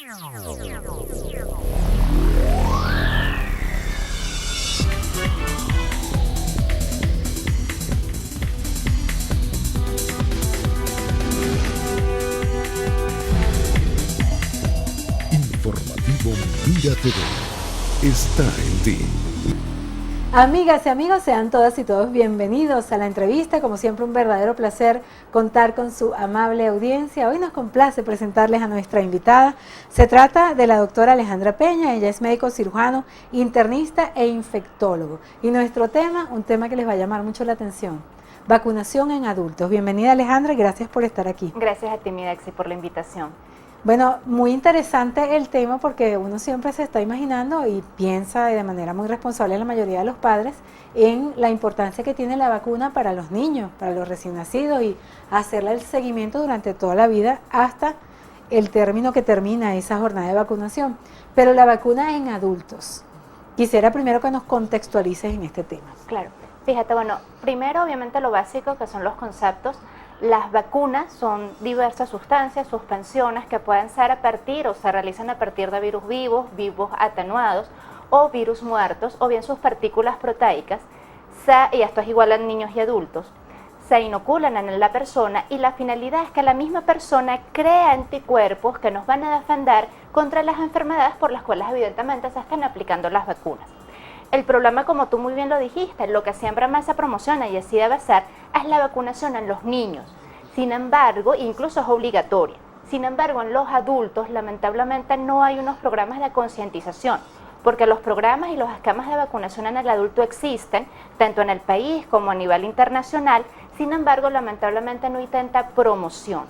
Informativo Mira TV está en ti. Amigas y amigos, sean todas y todos bienvenidos a la entrevista. Como siempre, un verdadero placer contar con su amable audiencia. Hoy nos complace presentarles a nuestra invitada. Se trata de la doctora Alejandra Peña. Ella es médico cirujano, internista e infectólogo. Y nuestro tema, un tema que les va a llamar mucho la atención: vacunación en adultos. Bienvenida, Alejandra, y gracias por estar aquí. Gracias a ti, Midexi, por la invitación. Bueno, muy interesante el tema porque uno siempre se está imaginando y piensa de manera muy responsable la mayoría de los padres en la importancia que tiene la vacuna para los niños, para los recién nacidos, y hacerle el seguimiento durante toda la vida hasta el término que termina esa jornada de vacunación. Pero la vacuna en adultos, quisiera primero que nos contextualices en este tema. Claro, fíjate, bueno, primero obviamente lo básico que son los conceptos. Las vacunas son diversas sustancias, suspensiones que pueden ser a partir o se realizan a partir de virus vivos, vivos atenuados o virus muertos, o bien sus partículas proteicas, y esto es igual en niños y adultos, se inoculan en la persona y la finalidad es que la misma persona crea anticuerpos que nos van a defender contra las enfermedades por las cuales evidentemente se están aplicando las vacunas. El problema, como tú muy bien lo dijiste, lo que siempre más se promociona y así debe ser, es la vacunación en los niños. Sin embargo, incluso es obligatoria. Sin embargo, en los adultos, lamentablemente, no hay unos programas de concientización, porque los programas y los esquemas de vacunación en el adulto existen, tanto en el país como a nivel internacional. Sin embargo, lamentablemente no hay tanta promoción.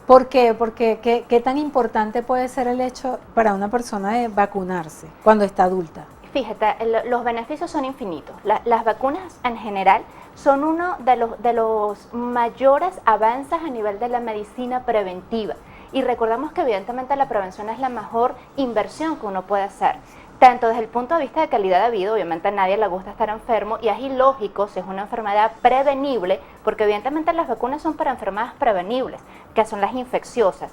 ¿Por qué? Porque ¿qué tan importante puede ser el hecho para una persona de vacunarse cuando está adulta? Fíjate, los beneficios son infinitos. Las vacunas en general son uno de los mayores avances a nivel de la medicina preventiva. Y recordamos que evidentemente la prevención es la mejor inversión que uno puede hacer. Tanto desde el punto de vista de calidad de vida, obviamente a nadie le gusta estar enfermo y es ilógico si es una enfermedad prevenible, porque evidentemente las vacunas son para enfermedades prevenibles, que son las infecciosas.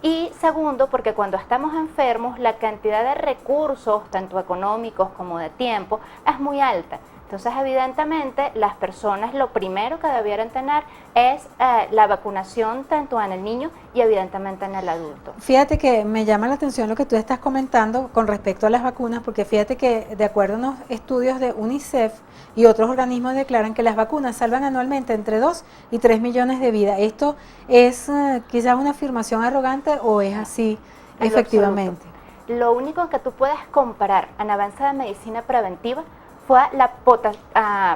Y segundo, porque cuando estamos enfermos la cantidad de recursos, tanto económicos como de tiempo, es muy alta. Entonces, evidentemente, las personas lo primero que debieran tener es la vacunación tanto en el niño y evidentemente en el adulto. Fíjate que me llama la atención lo que tú estás comentando con respecto a las vacunas, porque fíjate que de acuerdo a unos estudios de UNICEF y otros organismos declaran que las vacunas salvan anualmente entre 2 y 3 millones de vidas. ¿Esto es quizás una afirmación arrogante o es así efectivamente? Lo único que tú puedes comparar en avance de medicina preventiva fue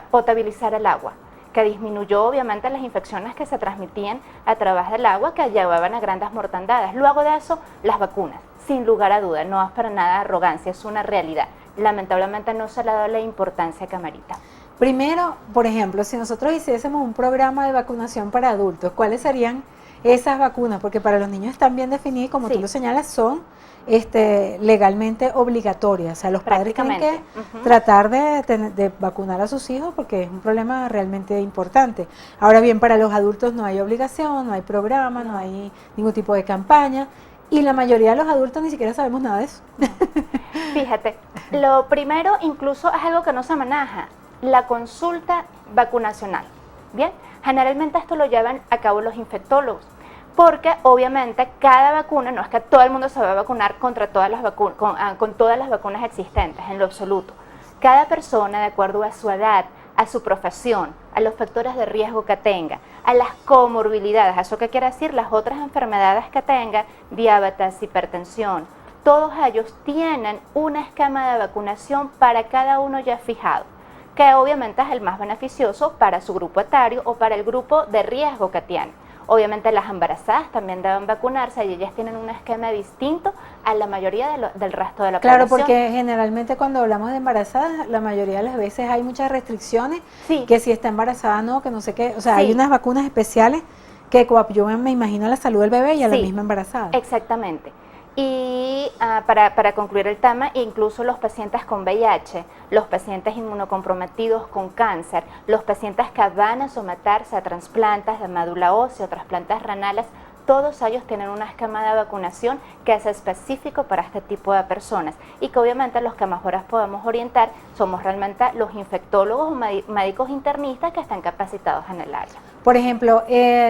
potabilizar el agua, que disminuyó obviamente las infecciones que se transmitían a través del agua, que llevaban a grandes mortandades. Luego de eso, las vacunas, sin lugar a duda, no es para nada arrogancia, es una realidad. Lamentablemente no se le ha dado la importancia que amerita. Primero, por ejemplo, si nosotros hiciésemos un programa de vacunación para adultos, ¿cuáles serían esas vacunas? Porque para los niños están bien definidas, como tú lo señalas, son legalmente obligatorias. O sea, los padres tienen que tratar de vacunar a sus hijos porque es un problema realmente importante. Ahora bien, para los adultos no hay obligación, no hay programa, no hay ningún tipo de campaña y la mayoría de los adultos ni siquiera sabemos nada de eso. Fíjate, lo primero incluso es algo que no se maneja, la consulta vacunacional. Bien, generalmente esto lo llevan a cabo los infectólogos, porque obviamente cada vacuna, no es que todo el mundo se va a vacunar contra todas las con todas las vacunas existentes, en lo absoluto. Cada persona, de acuerdo a su edad, a su profesión, a los factores de riesgo que tenga, a las comorbilidades, ¿eso qué quiere decir? Las otras enfermedades que tenga, diabetes, hipertensión, todos ellos tienen un esquema de vacunación para cada uno ya fijado, que obviamente es el más beneficioso para su grupo etario o para el grupo de riesgo que tiene. Obviamente las embarazadas también deben vacunarse y ellas tienen un esquema distinto a la mayoría del resto de la población. Claro, porque generalmente cuando hablamos de embarazadas, la mayoría de las veces hay muchas restricciones, que si está embarazada no, que no sé qué, o sea, hay unas vacunas especiales que coadyuvan, me imagino, a la salud del bebé y a la misma embarazada. Exactamente. Y para concluir el tema, incluso los pacientes con VIH, los pacientes inmunocomprometidos con cáncer, los pacientes que van a someterse a trasplantes de médula ósea o trasplantes renales, todos ellos tienen un esquema de vacunación que es específico para este tipo de personas y que obviamente los que mejor podemos orientar somos realmente los infectólogos o médicos internistas que están capacitados en el área. Por ejemplo,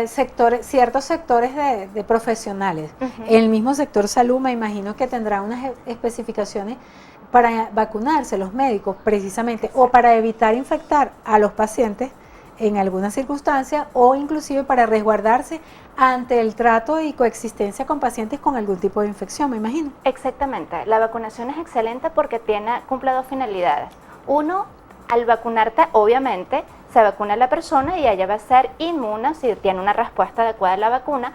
ciertos sectores de profesionales, el mismo sector salud me imagino que tendrá unas especificaciones para vacunarse los médicos precisamente o para evitar infectar a los pacientes en alguna circunstancia o inclusive para resguardarse ante el trato y coexistencia con pacientes con algún tipo de infección, me imagino. Exactamente, la vacunación es excelente porque cumple dos finalidades. Uno, al vacunarte, obviamente, se vacuna a la persona y ella va a ser inmune, si tiene una respuesta adecuada a la vacuna,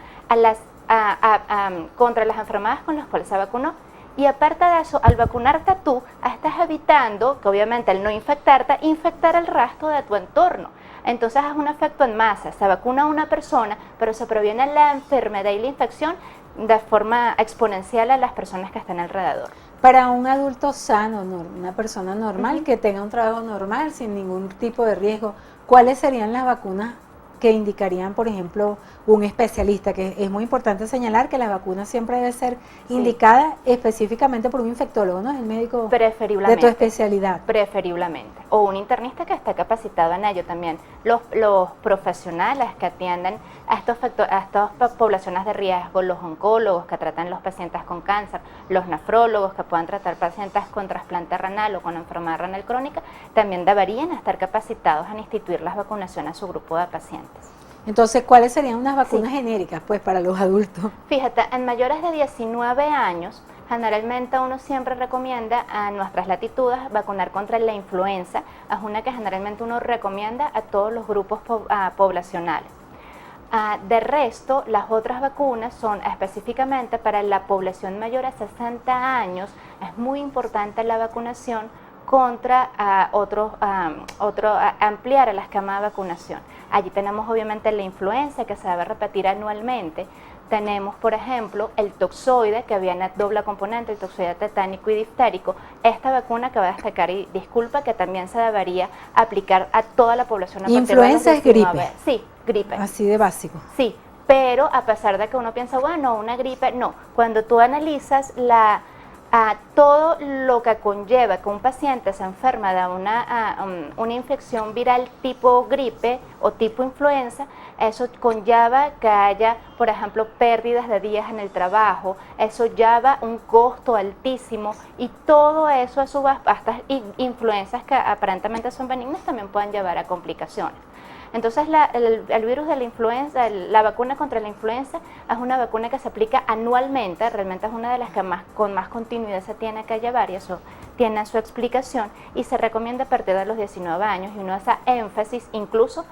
contra las enfermedades con las cuales se vacunó. Y aparte de eso, al vacunarte tú, estás evitando, que obviamente al no infectarte, infectar el resto de tu entorno. Entonces es un efecto en masa, se vacuna a una persona, pero se previene la enfermedad y la infección de forma exponencial a las personas que están alrededor. Para un adulto sano, una persona normal que tenga un trabajo normal sin ningún tipo de riesgo, ¿cuáles serían las vacunas que indicarían, por ejemplo, un especialista? Que es muy importante señalar que la vacuna siempre debe ser indicada específicamente por un infectólogo, ¿no? El médico de tu especialidad. Preferiblemente. O un internista que esté capacitado en ello también. Los profesionales que atienden a estas poblaciones de riesgo, los oncólogos que tratan los pacientes con cáncer, los nefrólogos que puedan tratar pacientes con trasplante renal o con enfermedad renal crónica, también deberían estar capacitados en instituir las vacunaciones a su grupo de pacientes. Entonces, ¿cuáles serían unas vacunas genéricas pues para los adultos? Fíjate, en mayores de 19 años, generalmente uno siempre recomienda a nuestras latitudes vacunar contra la influenza, es una que generalmente uno recomienda a todos los grupos poblacionales. De resto, las otras vacunas son específicamente para la población mayor a 60 años, es muy importante la vacunación contra ampliar el esquema de vacunación. Allí tenemos obviamente la influenza que se debe repetir anualmente. Tenemos, por ejemplo, el toxoide, que viene doble componente, el toxoide tetánico y diftérico. Esta vacuna que va a destacar, y disculpa, que también se debería aplicar a toda la población. ¿Influenza es gripe? Sí, gripe. Así de básico. Sí, pero a pesar de que uno piensa, bueno, una gripe, no. Cuando tú analizas todo lo que conlleva que un paciente se enferma de una infección viral tipo gripe o tipo influenza, eso conlleva que haya, por ejemplo, pérdidas de días en el trabajo, eso lleva un costo altísimo y todo eso a su vez, estas influencias que aparentemente son benignas también pueden llevar a complicaciones. Entonces el virus de la influenza, la vacuna contra la influenza es una vacuna que se aplica anualmente, realmente es una de las que con más continuidad se tiene que llevar y eso tiene su explicación y se recomienda a partir de los 19 años y uno hace énfasis incluso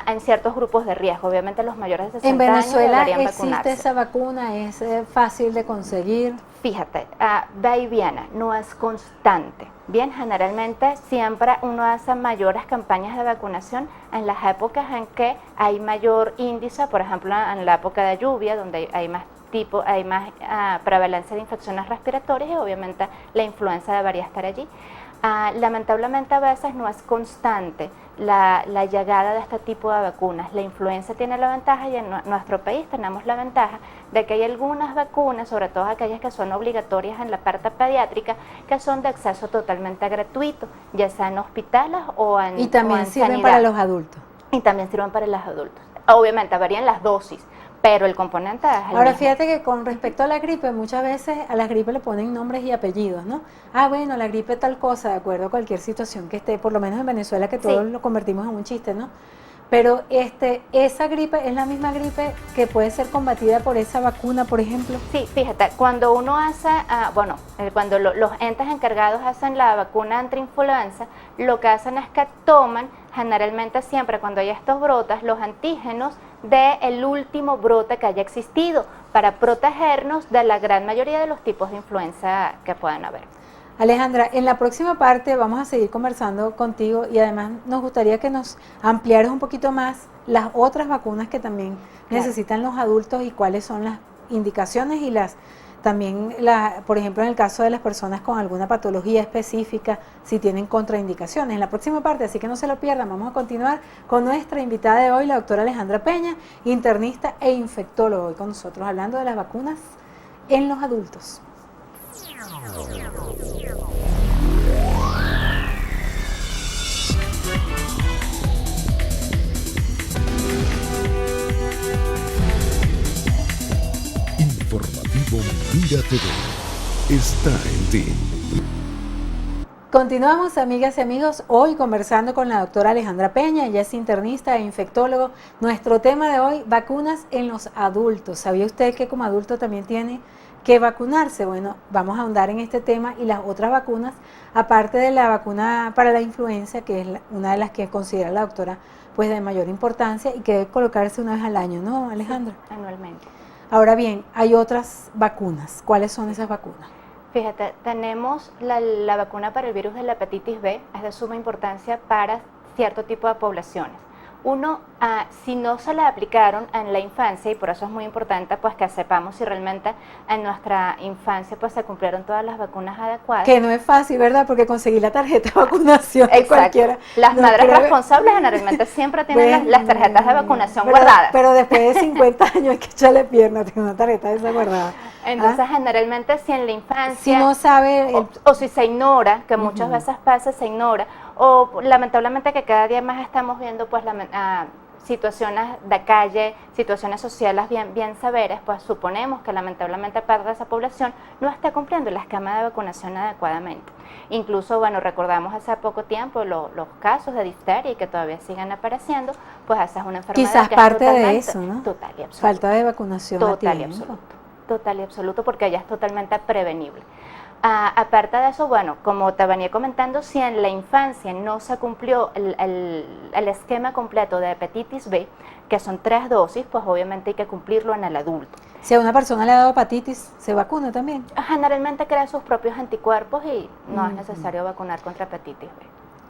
en ciertos grupos de riesgo, obviamente los mayores de 60 años deberían vacunarse. ¿En Venezuela existe esa vacuna? ¿Es fácil de conseguir? Fíjate, va y viene, no es constante. Bien, generalmente siempre uno hace mayores campañas de vacunación en las épocas en que hay mayor índice, por ejemplo en la época de lluvia, donde hay más prevalencia de infecciones respiratorias y obviamente la influenza debería estar allí. Lamentablemente a veces no es constante la llegada de este tipo de vacunas. La influenza tiene la ventaja y en nuestro país tenemos la ventaja de que hay algunas vacunas, sobre todo aquellas que son obligatorias en la parte pediátrica, que son de acceso totalmente gratuito, ya sea en hospitales o en Y también sirven sanidad. para los adultos. Y también sirven para los adultos. Obviamente varían las dosis, pero el componente es el Ahora mismo. fíjate que con respecto a la gripe, muchas veces a la gripe le ponen nombres y apellidos, ¿no? Bueno, la gripe tal cosa, de acuerdo a cualquier situación que esté, por lo menos en Venezuela que todos lo convertimos en un chiste, ¿no? Pero esa gripe es la misma gripe que puede ser combatida por esa vacuna, por ejemplo. Sí, fíjate, cuando uno hace, cuando los entes encargados hacen la vacuna antiinfluenza, lo que hacen es que toman generalmente siempre cuando hay estos brotes los antígenos del último brote que haya existido para protegernos de la gran mayoría de los tipos de influenza que puedan haber. Alejandra, en la próxima parte vamos a seguir conversando contigo y además nos gustaría que nos ampliaras un poquito más las otras vacunas que también necesitan los adultos y cuáles son las indicaciones y las también, por ejemplo, en el caso de las personas con alguna patología específica, si tienen contraindicaciones. En la próxima parte, así que no se lo pierdan, vamos a continuar con nuestra invitada de hoy, la doctora Alejandra Peña, internista e infectóloga, hoy con nosotros hablando de las vacunas en los adultos. Informativo Mira TV está en ti. Continuamos, amigas y amigos, hoy conversando con la doctora Alejandra Peña, ella es internista e infectólogo. Nuestro tema de hoy, vacunas en los adultos. ¿Sabía usted que como adulto también tiene que vacunarse? Bueno, vamos a ahondar en este tema y las otras vacunas, aparte de la vacuna para la influenza, que es una de las que considera la doctora pues de mayor importancia y que debe colocarse una vez al año, ¿no, Alejandra? Sí, anualmente. Ahora bien, hay otras vacunas. ¿Cuáles son esas vacunas? Fíjate, tenemos la vacuna para el virus de la hepatitis B, es de suma importancia para cierto tipo de poblaciones. Uno, si no se la aplicaron en la infancia, y por eso es muy importante pues que sepamos si realmente en nuestra infancia pues se cumplieron todas las vacunas adecuadas. Que no es fácil, ¿verdad? Porque conseguir la tarjeta de vacunación de Exacto. Cualquiera. Las no madres creo... responsables generalmente siempre tienen Bueno, las tarjetas de vacunación guardadas. Pero después de 50 años hay que echarle pierna, tiene una tarjeta de esa guardada. Entonces, generalmente, si en la infancia, si no sabe o si se ignora, que muchas veces pasa, se ignora, o lamentablemente que cada día más estamos viendo pues situaciones de calle, situaciones sociales bien severas, pues suponemos que lamentablemente parte de esa población no está cumpliendo el esquema de vacunación adecuadamente. Incluso, bueno, recordamos hace poco tiempo los casos de difteria y que todavía siguen apareciendo, pues esa es una enfermedad quizás que parte es de eso, ¿no? Total y absoluto. Falta de vacunación a Total y tiempo. absoluto. Total y absoluto, porque ella es totalmente prevenible. Aparte de eso, bueno, como te venía comentando, si en la infancia no se cumplió el esquema completo de hepatitis B, que son 3 dosis, pues obviamente hay que cumplirlo en el adulto. Si a una persona le ha dado hepatitis, ¿se vacuna también? Generalmente crea sus propios anticuerpos y no es necesario vacunar contra hepatitis B.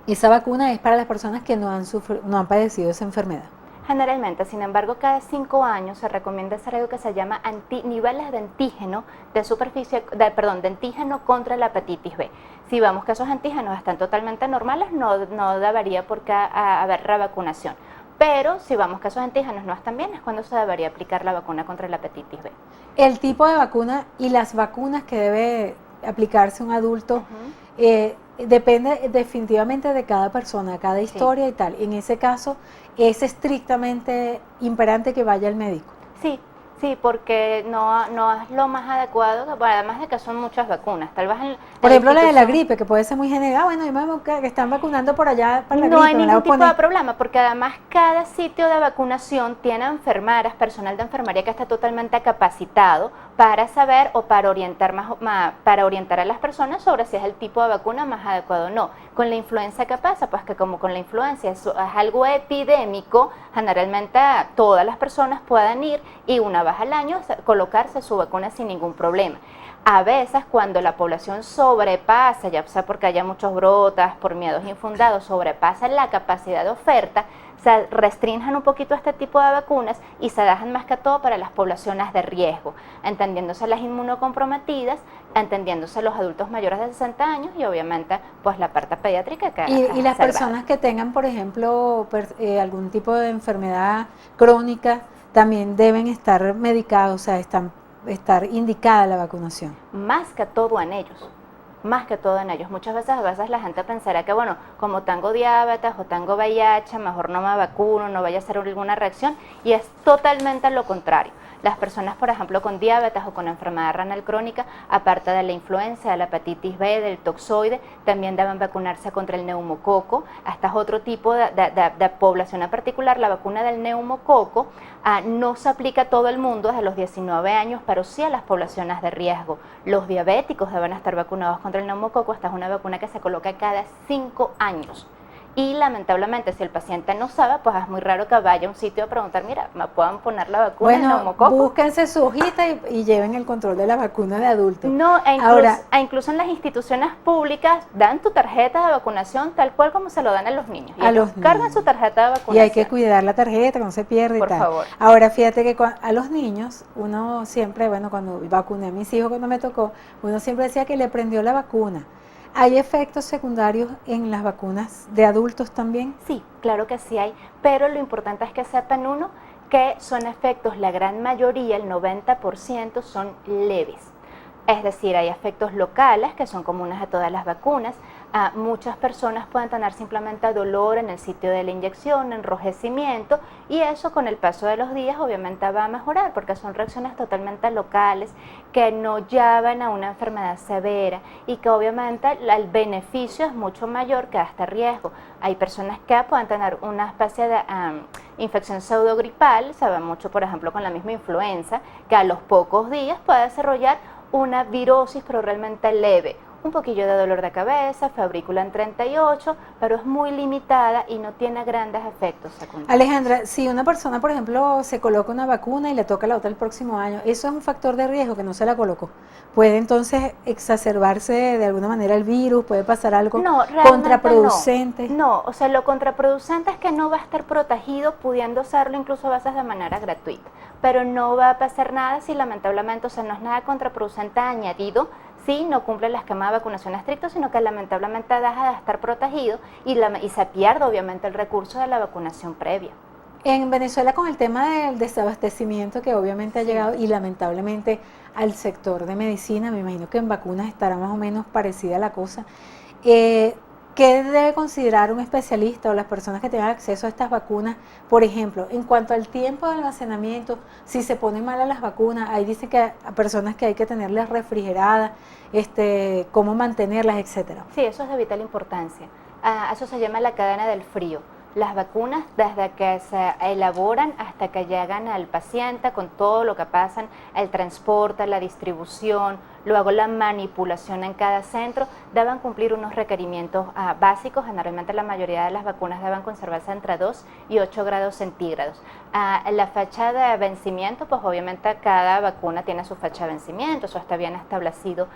Y esa vacuna es para las personas que no han padecido esa enfermedad. Generalmente, sin embargo, cada 5 años se recomienda hacer algo que se llama niveles de antígeno de antígeno contra la hepatitis B. Si vemos que esos antígenos están totalmente normales, no debería por qué haber revacunación. Pero si vemos que esos antígenos no están bien, es cuando se debería aplicar la vacuna contra la hepatitis B. El tipo de vacuna y las vacunas que debe aplicarse un adulto depende definitivamente de cada persona, cada historia y tal. En ese caso, es estrictamente imperante que vaya al médico. Sí, porque no es lo más adecuado, además de que son muchas vacunas. Tal vez por ejemplo, la de la gripe, que puede ser muy general. Bueno, yo me veo que están vacunando por allá para la gripe. No hay ningún tipo de problema, porque además cada sitio de vacunación tiene enfermeras, personal de enfermería que está totalmente capacitado para saber o para orientar para orientar a las personas sobre si es el tipo de vacuna más adecuado o no. Con la influenza, ¿qué pasa? Pues que como con la influenza es algo epidémico, generalmente todas las personas pueden ir y una vez al año colocarse su vacuna sin ningún problema. A veces cuando la población sobrepasa, ya sea porque haya muchos brotes, por miedos infundados, sobrepasa la capacidad de oferta, se restringen un poquito este tipo de vacunas y se dejan más que todo para las poblaciones de riesgo, entendiéndose las inmunocomprometidas, entendiéndose los adultos mayores de 60 años y obviamente pues la parte pediátrica que y las personas que tengan, por ejemplo, algún tipo de enfermedad crónica, también deben estar medicados, o sea, estar indicada la vacunación. Más que todo en ellos. Muchas veces la gente pensará que, bueno, como tengo diabetes o tengo VIH, mejor no me vacuno, no vaya a hacer alguna reacción, y es totalmente lo contrario. Las personas, por ejemplo, con diabetes o con enfermedad renal crónica, aparte de la influenza, de la hepatitis B, del toxoide, también deben vacunarse contra el neumococo. Este es otro tipo de población en particular. La vacuna del neumococo no se aplica a todo el mundo desde los 19 años, pero sí a las poblaciones de riesgo. Los diabéticos deben estar vacunados contra el neumococo. Esta es una vacuna que se coloca cada 5 años. Y lamentablemente, si el paciente no sabe, pues es muy raro que vaya a un sitio a preguntar, mira, ¿me puedan poner la vacuna de Bueno, neumococo? búsquense su hojita y lleven el control de la vacuna de adultos. No, Ahora, incluso en las instituciones públicas dan tu tarjeta de vacunación tal cual como se lo dan a los niños. Y A ellos los cargan niños. su tarjeta de vacunación. y hay que cuidar la tarjeta, que no se pierda y Por tal. favor. Ahora, fíjate que a los niños, uno siempre, bueno, cuando vacuné a mis hijos, cuando me tocó, uno siempre decía que le prendió la vacuna. ¿Hay efectos secundarios en las vacunas de adultos también? Sí, claro que sí hay, pero lo importante es que sepan uno que son efectos, la gran mayoría, el 90% son leves. Es decir, hay efectos locales que son comunes a todas las vacunas. Muchas personas pueden tener simplemente dolor en el sitio de la inyección, enrojecimiento, y eso con el paso de los días obviamente va a mejorar porque son reacciones totalmente locales que no llevan a una enfermedad severa y que obviamente el beneficio es mucho mayor que este riesgo. Hay personas que pueden tener una especie de infección pseudogripal, se ve mucho por ejemplo con la misma influenza, que a los pocos días puede desarrollar una virosis pero realmente leve, un poquillo de dolor de cabeza, febrícula en 38, pero es muy limitada y no tiene grandes efectos secundarios. Alejandra, si una persona, por ejemplo, se coloca una vacuna y le toca la otra el próximo año, eso es un factor de riesgo que no se la colocó. ¿Puede entonces exacerbarse de alguna manera el virus? ¿Puede pasar algo contraproducente? No, o sea, lo contraproducente es que no va a estar protegido, pudiendo hacerlo incluso a veces de manera gratuita, pero no va a pasar nada si lamentablemente, o sea, no es nada contraproducente añadido, sí, no cumple el esquema de vacunación estricto, sino que lamentablemente deja de estar protegido y se pierde obviamente el recurso de la vacunación previa. En Venezuela, con el tema del desabastecimiento que obviamente ha llegado y lamentablemente al sector de medicina, me imagino que en vacunas estará más o menos parecida la cosa. ¿Qué debe considerar un especialista o las personas que tengan acceso a estas vacunas? Por ejemplo, en cuanto al tiempo de almacenamiento, si se ponen malas las vacunas, ahí dice que a personas que hay que tenerlas refrigeradas, cómo mantenerlas, etcétera. Sí, eso es de vital importancia. Eso se llama la cadena del frío. Las vacunas, desde que se elaboran hasta que llegan al paciente, con todo lo que pasan, el transporte, la distribución, luego la manipulación en cada centro, deben cumplir unos requerimientos básicos. Generalmente la mayoría de las vacunas deben conservarse entre 2 y 8 grados centígrados. La fecha de vencimiento, pues obviamente cada vacuna tiene su fecha de vencimiento, eso está bien establecido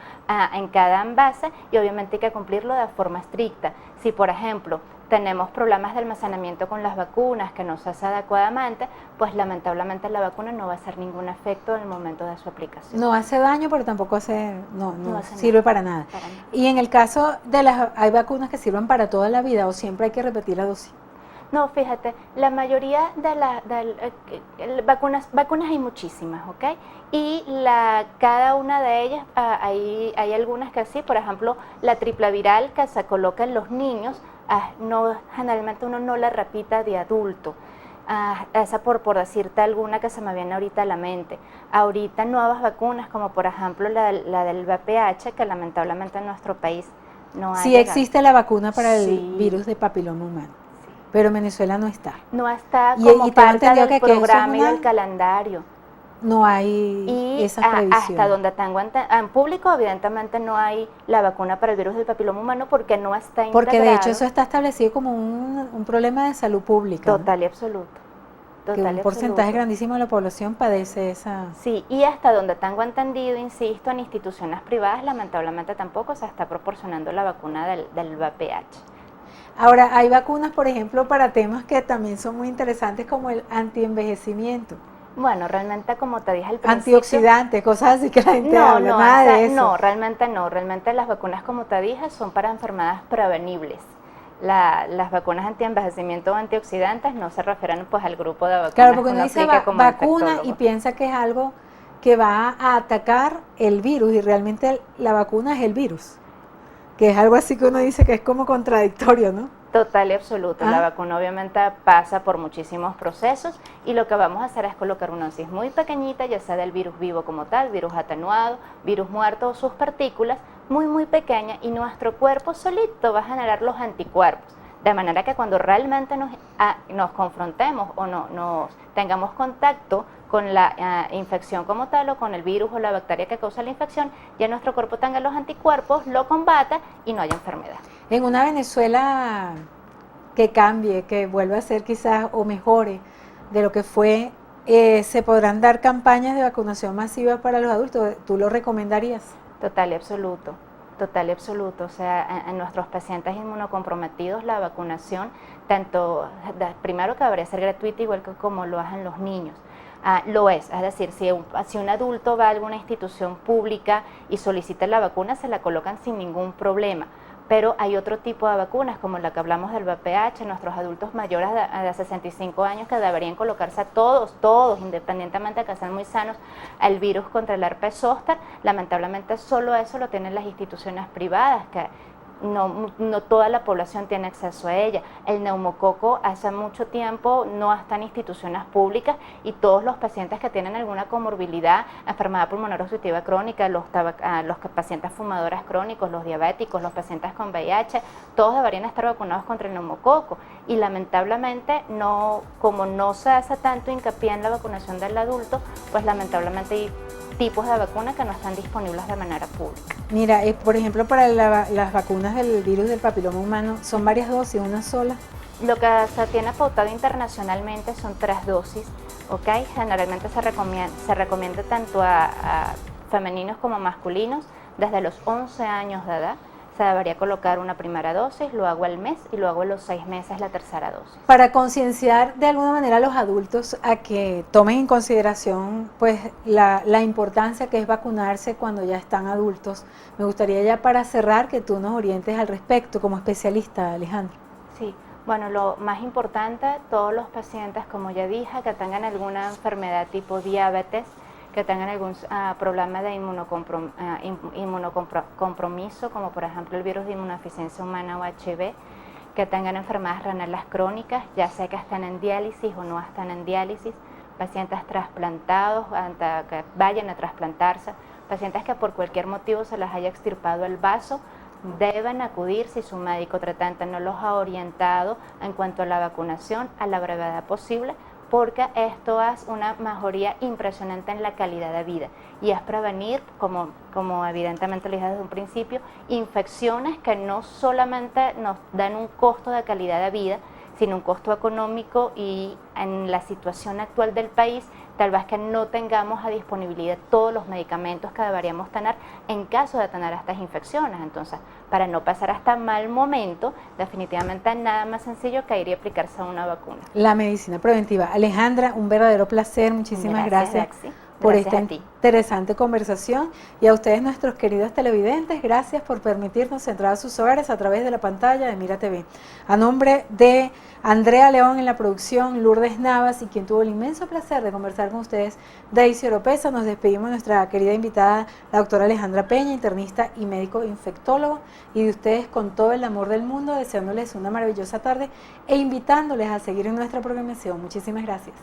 en cada envase y obviamente hay que cumplirlo de forma estricta. Si por ejemplo tenemos problemas de almacenamiento con las vacunas que no se hace adecuadamente, pues lamentablemente la vacuna no va a hacer ningún efecto en el momento de su aplicación. No hace daño, pero tampoco no hace sirve para nada. Y en el caso de hay vacunas que sirven para toda la vida o siempre hay que repetir la dosis. No, fíjate, la mayoría de las vacunas hay muchísimas, ¿ok? Y cada una de ellas, hay algunas que sí, por ejemplo, la triple viral que se coloca en los niños, generalmente uno no la repita de adulto. Esa por decirte alguna que se me viene ahorita a la mente. Ahorita nuevas vacunas como por ejemplo la del VPH, que lamentablemente en nuestro país no hay. Sí existe la vacuna para el Sí. virus de papiloma humano, pero en Venezuela no está. No está Y como tengo parte entendido del que eso es programa y una- del calendario. No hay Y esas previsiones. hasta donde tengo en público, evidentemente no hay la vacuna para el virus del papiloma humano porque no está integrado. Porque de hecho eso está establecido como un problema de salud pública, ¿no? Total y absoluto. Que Total un y porcentaje absoluto. grandísimo de la población padece esa. Sí, y hasta donde tengo entendido, insisto, en instituciones privadas lamentablemente tampoco se está proporcionando la vacuna del VPH. Ahora, hay vacunas, por ejemplo, para temas que también son muy interesantes como el antienvejecimiento, Bueno, realmente como te dije al principio... antioxidantes, cosas así que la gente habla, nada de eso. No, realmente no. Realmente las vacunas, como te dije, son para enfermedades prevenibles. Las vacunas antienvejecimiento o antioxidantes no se refieren pues al grupo de vacunas. Claro, porque que uno dice aplica como vacuna y infectólogo. piensa que es algo que va a atacar el virus y realmente la vacuna es el virus, que es algo así que uno dice que es como contradictorio, ¿no? Total y absoluto. Ah. La vacuna obviamente pasa por muchísimos procesos y lo que vamos a hacer es colocar una dosis muy pequeñita, ya sea del virus vivo como tal, virus atenuado, virus muerto o sus partículas, muy pequeña, y nuestro cuerpo solito va a generar los anticuerpos. De manera que cuando realmente nos confrontemos o nos tengamos contacto con la infección como tal o con el virus o la bacteria que causa la infección, ya nuestro cuerpo tenga los anticuerpos, lo combata y no haya enfermedad. En una Venezuela que cambie, que vuelva a ser quizás o mejore de lo que fue, se podrán dar campañas de vacunación masiva para los adultos. ¿Tú lo recomendarías? Total y absoluto. Total y absoluto. O sea, en nuestros pacientes inmunocomprometidos la vacunación, primero que debería ser gratuita, igual que como lo hacen los niños. Lo es decir, si un adulto va a alguna institución pública y solicita la vacuna, se la colocan sin ningún problema. Pero hay otro tipo de vacunas, como la que hablamos del VPH, nuestros adultos mayores de 65 años que deberían colocarse a todos, independientemente de que sean muy sanos, al virus contra el herpes zóster. Lamentablemente solo eso lo tienen las instituciones privadas, que no toda la población tiene acceso a ella. El neumococo hace mucho tiempo no está en instituciones públicas y todos los pacientes que tienen alguna comorbilidad, enfermedad pulmonar obstructiva crónica, los pacientes fumadores crónicos, los diabéticos, los pacientes con VIH, todos deberían estar vacunados contra el neumococo. Y lamentablemente, como no se hace tanto hincapié en la vacunación del adulto, pues lamentablemente hay tipos de vacunas que no están disponibles de manera pública. Mira, por ejemplo, para las vacunas del virus del papiloma humano, ¿son varias dosis, una sola? Lo que se tiene pautado internacionalmente son 3 dosis, ¿ok? Generalmente se recomienda tanto a femeninos como masculinos desde los 11 años de edad. Se debería colocar una primera dosis, luego al mes y luego a los 6 meses la tercera dosis. Para concienciar de alguna manera a los adultos a que tomen en consideración pues la importancia que es vacunarse cuando ya están adultos, me gustaría ya para cerrar que tú nos orientes al respecto como especialista, Alejandra. Sí, bueno, lo más importante, todos los pacientes, como ya dije, que tengan alguna enfermedad tipo diabetes, que tengan algún problema de inmunocompromiso, como por ejemplo el virus de inmunodeficiencia humana o HIV, que tengan enfermedades renales crónicas, ya sea que estén en diálisis o no estén en diálisis, pacientes trasplantados, que vayan a trasplantarse, pacientes que por cualquier motivo se les haya extirpado el vaso, deben acudir si su médico tratante no los ha orientado en cuanto a la vacunación a la brevedad posible, porque esto es una mejoría impresionante en la calidad de vida y es prevenir, como evidentemente le dije desde un principio, infecciones que no solamente nos dan un costo de calidad de vida, sino un costo económico, y en la situación actual del país tal vez que no tengamos a disponibilidad todos los medicamentos que deberíamos tener en caso de tener estas infecciones. Entonces, para no pasar hasta mal momento, definitivamente nada más sencillo que ir y aplicarse una vacuna. La medicina preventiva. Alejandra, un verdadero placer, muchísimas gracias por esta interesante conversación, y a ustedes, nuestros queridos televidentes, gracias por permitirnos entrar a sus hogares a través de la pantalla de Mira TV. A nombre de Andrea León en la producción, Lourdes Navas y quien tuvo el inmenso placer de conversar con ustedes, Daisy Oropesa, nos despedimos de nuestra querida invitada, la doctora Alejandra Peña, internista y médico infectólogo, y de ustedes con todo el amor del mundo, deseándoles una maravillosa tarde e invitándoles a seguir en nuestra programación. Muchísimas gracias.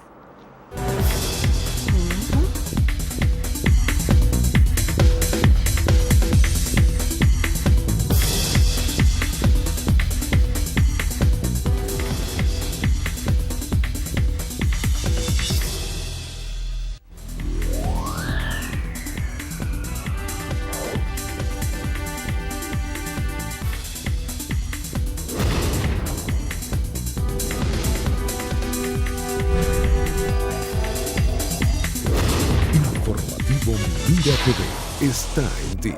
Mira TV está en ti.